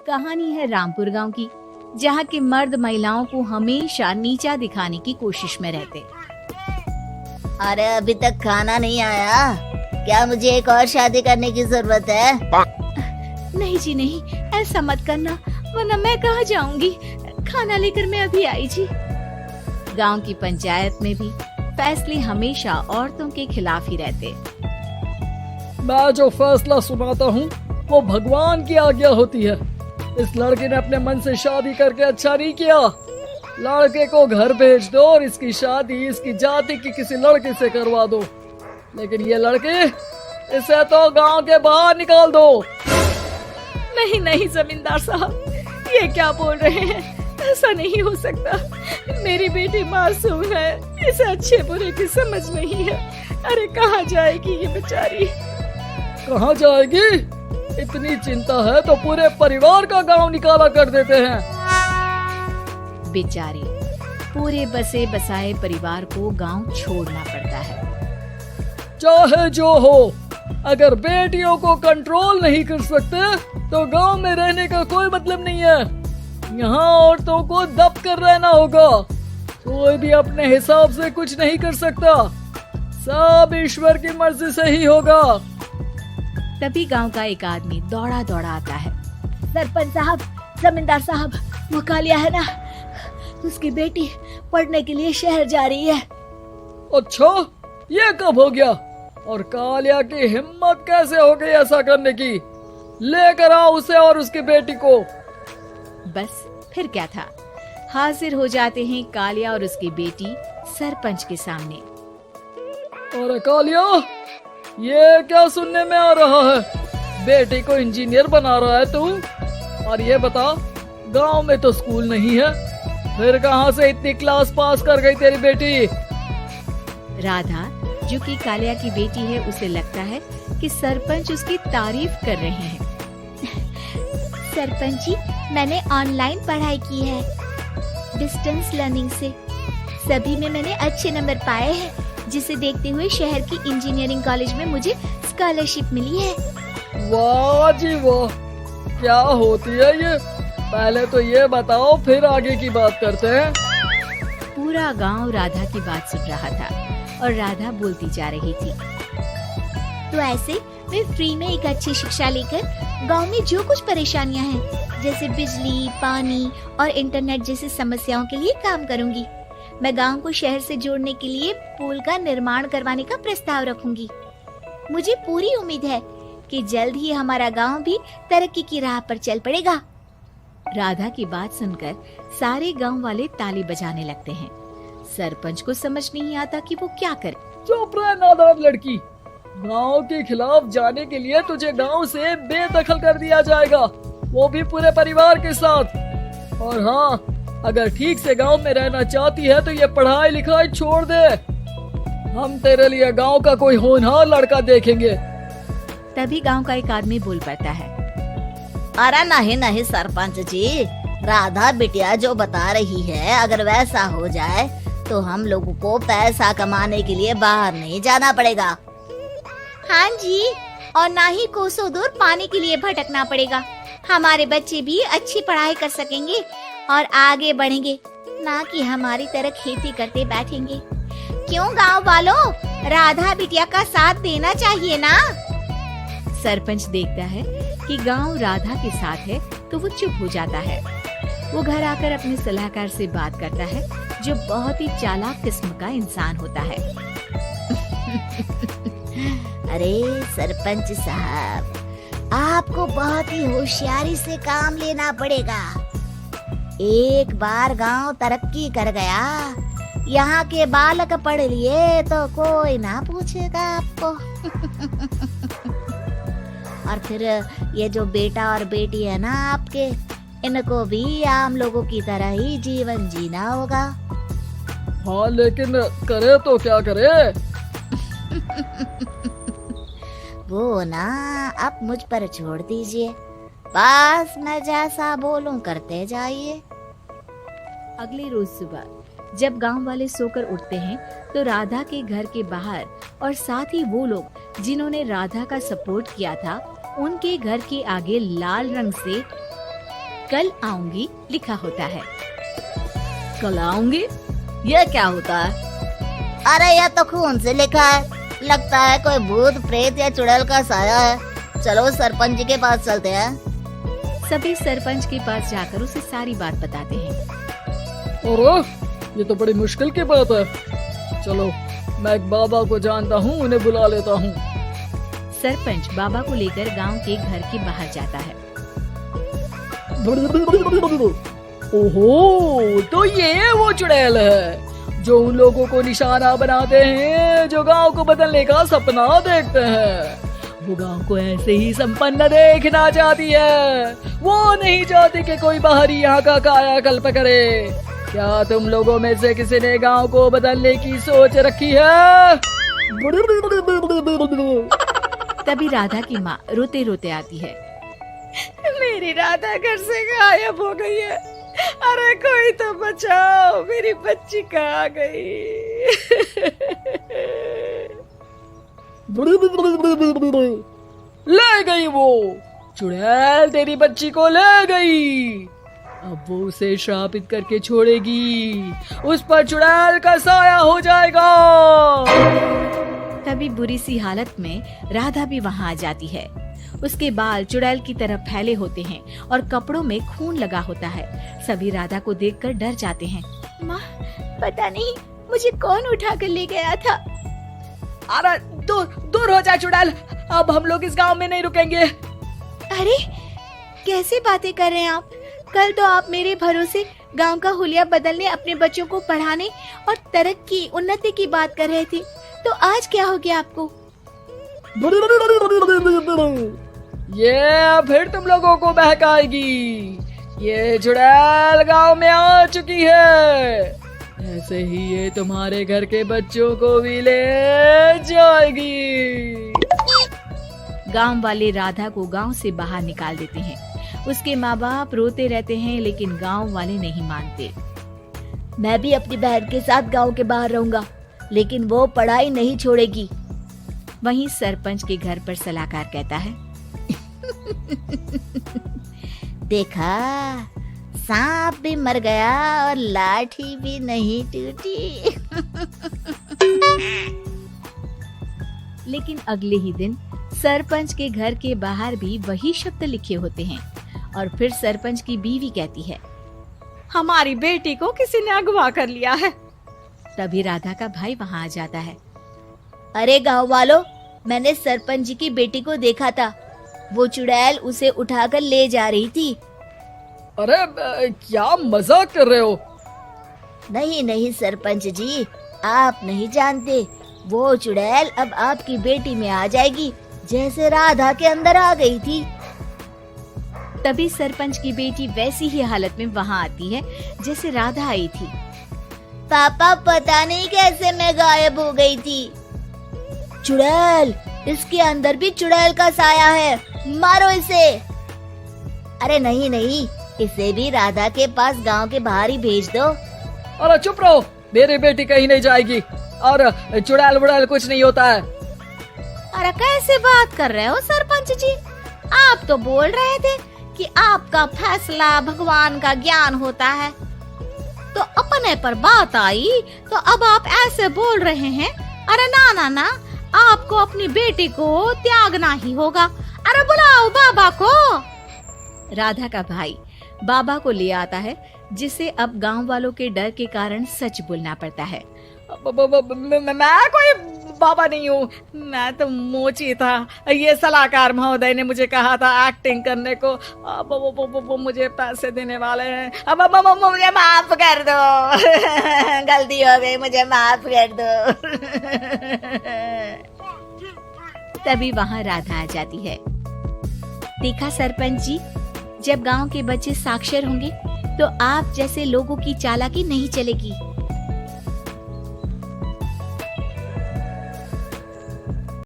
कहानी है रामपुर गांव की, जहां के मर्द महिलाओं को हमेशा नीचा दिखाने की कोशिश में रहते। अरे अभी तक खाना नहीं आया, क्या मुझे एक और शादी करने की जरूरत है? नहीं जी नहीं, ऐसा मत करना, वरना मैं कहाँ जाऊंगी। खाना लेकर मैं अभी आई जी। गांव की पंचायत में भी फैसले हमेशा औरतों के खिलाफ ही रहते। मैं जो फैसला सुनाता हूँ वो भगवान की आज्ञा होती है। इस लड़के ने अपने मन से शादी करके अच्छा नहीं किया। लड़के को घर भेज दो और इसकी शादी इसकी जाति की किसी लड़के से करवा दो, लेकिन ये लड़के, इसे तो गांव के बाहर निकाल दो। नहीं नहीं जमींदार साहब, ये क्या बोल रहे हैं? ऐसा नहीं हो सकता। मेरी बेटी मासूम है, इसे अच्छे बुरे की समझ नहीं है। अरे कहाँ जाएगी ये बेचारी? कहाँ जाएगी? इतनी चिंता है तो पूरे परिवार का गांव निकाला कर देते हैं। बेचारे पूरे बसे बसाए परिवार को गांव छोड़ना पड़ता है। चाहे जो हो, अगर बेटियों को कंट्रोल नहीं कर सकते तो गांव में रहने का कोई मतलब नहीं है। यहाँ औरतों को दब कर रहना होगा। कोई भी अपने हिसाब से कुछ नहीं कर सकता, सब ईश्वर की मर्जी से ही होगा। तभी गांव का एक आदमी दौड़ा दौड़ा आता है। सरपंच साहब, जमींदार साहब, वो कालिया है ना, उसकी बेटी पढ़ने के लिए शहर जा रही है। अच्छा, ये कब हो गया? और कालिया की हिम्मत कैसे हो गई ऐसा करने की? लेकर आओ उसे और उसकी बेटी को। बस फिर क्या था, हाजिर हो जाते हैं कालिया और उसकी बेटी सरपंच के सामने। अरे कालिया, ये क्या सुनने में आ रहा है? बेटी को इंजीनियर बना रहा है तू? और ये बता, गांव में तो स्कूल नहीं है, फिर कहां से इतनी क्लास पास कर गई तेरी बेटी? राधा, जो कि कालिया की बेटी है, उसे लगता है कि सरपंच उसकी तारीफ कर रहे हैं। सरपंच जी, मैंने ऑनलाइन पढ़ाई की है, डिस्टेंस लर्निंग से। सभी में मैंने अच्छे नंबर पाए हैं, जिसे देखते हुए शहर की इंजीनियरिंग कॉलेज में मुझे स्कॉलरशिप मिली है। वाह जी वाह, क्या होती है ये? पहले तो ये बताओ, फिर आगे की बात करते हैं। पूरा गांव राधा की बात सुन रहा था और राधा बोलती जा रही थी। तो ऐसे मैं फ्री में एक अच्छी शिक्षा लेकर गांव में जो कुछ परेशानियां हैं, जैसे बिजली, पानी और इंटरनेट जैसी समस्याओं के लिए काम करूंगी। मैं गांव को शहर से जोड़ने के लिए पुल का निर्माण करवाने का प्रस्ताव रखूंगी। मुझे पूरी उम्मीद है कि जल्द ही हमारा गांव भी तरक्की की राह पर चल पड़ेगा। राधा की बात सुनकर सारे गांव वाले ताली बजाने लगते हैं। सरपंच को समझ नहीं आता कि वो क्या करे। चुप रह नादान लड़की, गांव के खिलाफ जाने के लिए तुझे गांव से बेदखल कर दिया जाएगा, वो भी पूरे परिवार के साथ। और हाँ, अगर ठीक से गांव में रहना चाहती है तो ये पढ़ाई लिखाई छोड़ दे। हम तेरे लिए गांव का कोई होनहार लड़का देखेंगे। तभी गांव का एक आदमी बोल पड़ता है। अरे नहीं नहीं सरपंच जी, राधा बिटिया जो बता रही है, अगर वैसा हो जाए तो हम लोगों को पैसा कमाने के लिए बाहर नहीं जाना पड़ेगा। हाँ जी, और ना ही कोसों दूर पानी के लिए भटकना पड़ेगा। हमारे बच्चे भी अच्छी पढ़ाई कर सकेंगे और आगे बढ़ेंगे, ना कि हमारी तरह खेती करते बैठेंगे। क्यों गांव वालों, राधा बिटिया का साथ देना चाहिए ना। सरपंच देखता है कि गांव राधा के साथ है तो वो चुप हो जाता है। वो घर आकर अपने सलाहकार से बात करता है, जो बहुत ही चालाक किस्म का इंसान होता है। अरे सरपंच साहब, आपको बहुत ही होशियारी से काम लेना पड़ेगा। एक बार गांव तरक्की कर गया, यहाँ के बालक पढ़ लिए तो कोई ना पूछेगा आपको। और फिर ये जो बेटा और बेटी है ना आपके, इनको भी आम लोगों की तरह ही जीवन जीना होगा। हाँ, लेकिन करे तो क्या करे? वो ना आप मुझ पर छोड़ दीजिए, बस मैं जैसा बोलूं करते जाइए। अगले रोज सुबह जब गांव वाले सोकर उठते हैं तो राधा के घर के बाहर और साथ ही वो लोग जिन्होंने राधा का सपोर्ट किया था, उनके घर के आगे लाल रंग से कल आऊंगी लिखा होता है। कल आऊंगी, ये क्या होता है? अरे यह तो खून से लिखा है, लगता है कोई भूत प्रेत या चुड़ैल का साया है। चलो सरपंच जी के पास चलते हैं। सभी सरपंच के पास जाकर उसे सारी बात बताते हैं। और ये तो बड़ी मुश्किल की बात है। चलो मैं एक बाबा को जानता हूँ, उन्हें बुला लेता हूँ। सरपंच बाबा को लेकर गांव के घर के बाहर जाता है। ओहो, तो ये वो चुड़ैल है जो उन लोगों को निशाना बनाते हैं जो गांव को बदलने का सपना देखते हैं। वो गांव को ऐसे ही संपन्न देखना चाहती है, वो नहीं चाहती कि कोई बाहरी यहाँ का कायाकल्प करे। क्या तुम लोगों में से किसी ने गांव को बदलने की सोच रखी है? तभी राधा की माँ रोते रोते आती है। मेरी राधा घर से गायब हो गई है। अरे कोई तो बचाओ, मेरी बच्ची कहाँ गई? ले गई वो चुड़ैल, तेरी बच्ची को ले गई। अब वो उसे श्रापित करके छोड़ेगी, उस पर चुड़ैल का साया हो जाएगा। तभी बुरी सी हालत में राधा भी वहाँ आ जाती है। उसके बाल चुड़ैल की तरह फैले होते हैं और कपड़ों में खून लगा होता है। सभी राधा को देखकर डर जाते हैं। माँ, पता नहीं मुझे कौन उठा कर ले गया था। अरे दूर दूर हो जा चुड़ैल, अब हम लोग इस गांव में नहीं रुकेंगे। अरे कैसे बातें कर रहे हैं आप? कल तो आप मेरे भरोसे गांव का हुलिया बदलने, अपने बच्चों को पढ़ाने और तरक्की उन्नति की बात कर रहे थे, तो आज क्या हो गया आपको? ये फिर तुम लोगों को बहकाएगी। ये चुड़ैल गांव में आ चुकी है, ऐसे ही ये तुम्हारे घर के बच्चों को भी ले जाएगी। गांव वाले राधा को गांव से बाहर निकाल देते हैं। उसके माँ बाप रोते रहते हैं, लेकिन गांव वाले नहीं मानते। मैं भी अपनी बहन के साथ गांव के बाहर रहूंगा, लेकिन वो पढ़ाई नहीं छोड़ेगी। वहीं सरपंच के घर पर सलाहकार कहता है। देखा, सांप भी मर गया और लाठी भी नहीं टूटी। लेकिन अगले ही दिन सरपंच के घर के बाहर भी वही शब्द लिखे होते हैं। और फिर सरपंच की बीवी कहती है, हमारी बेटी को किसी ने अगवा कर लिया है। तभी राधा का भाई वहाँ आ जाता है। अरे गांव वालों, मैंने सरपंच जी की बेटी को देखा था। वो चुड़ैल उसे उठाकर ले जा रही थी। अरे क्या मजाक कर रहे हो? नहीं नहीं सरपंच जी, आप नहीं जानते। वो चुड़ैल अब आपकी बेटी में आ जाएगी, जैसे राधा के अंदर आ गई थी। तभी सरपंच की बेटी वैसी ही हालत में वहाँ आती है जैसे राधा आई थी। पापा, पता नहीं कैसे मैं गायब हो गई थी। चुड़ैल, इसके अंदर भी चुड़ैल का साया है, मारो इसे। अरे नहीं नहीं, इसे भी राधा के पास गांव के बाहर ही भेज दो। अरे चुप रहो, मेरी बेटी कहीं नहीं जाएगी और चुड़ैल वुड़ैल कुछ नहीं होता है। अरे कैसे बात कर रहे हो सरपंच जी? आप तो बोल रहे थे कि आपका फैसला भगवान का ज्ञान होता है, तो अपने पर बात आई तो अब आप ऐसे बोल रहे हैं। अरे ना ना ना, आपको अपनी बेटी को त्यागना ही होगा। अरे बुलाओ बाबा को। राधा का भाई बाबा को ले आता है, जिसे अब गांव वालों के डर के कारण सच बोलना पड़ता है। मैं कोई बाबा नहीं हूँ, मैं तो मोची था। ये सलाहकार महोदय ने मुझे कहा था एक्टिंग करने को। अब वो मुझे पैसे देने वाले हैं। अब मुझे माफ कर दो। गलती हो गई, मुझे माफ कर दो। तभी वहाँ राधा आ जाती है। देखा सरपंच जी, जब गांव के बच्चे साक्षर होंगे तो आप जैसे लोगों की चालाकी नहीं चलेगी।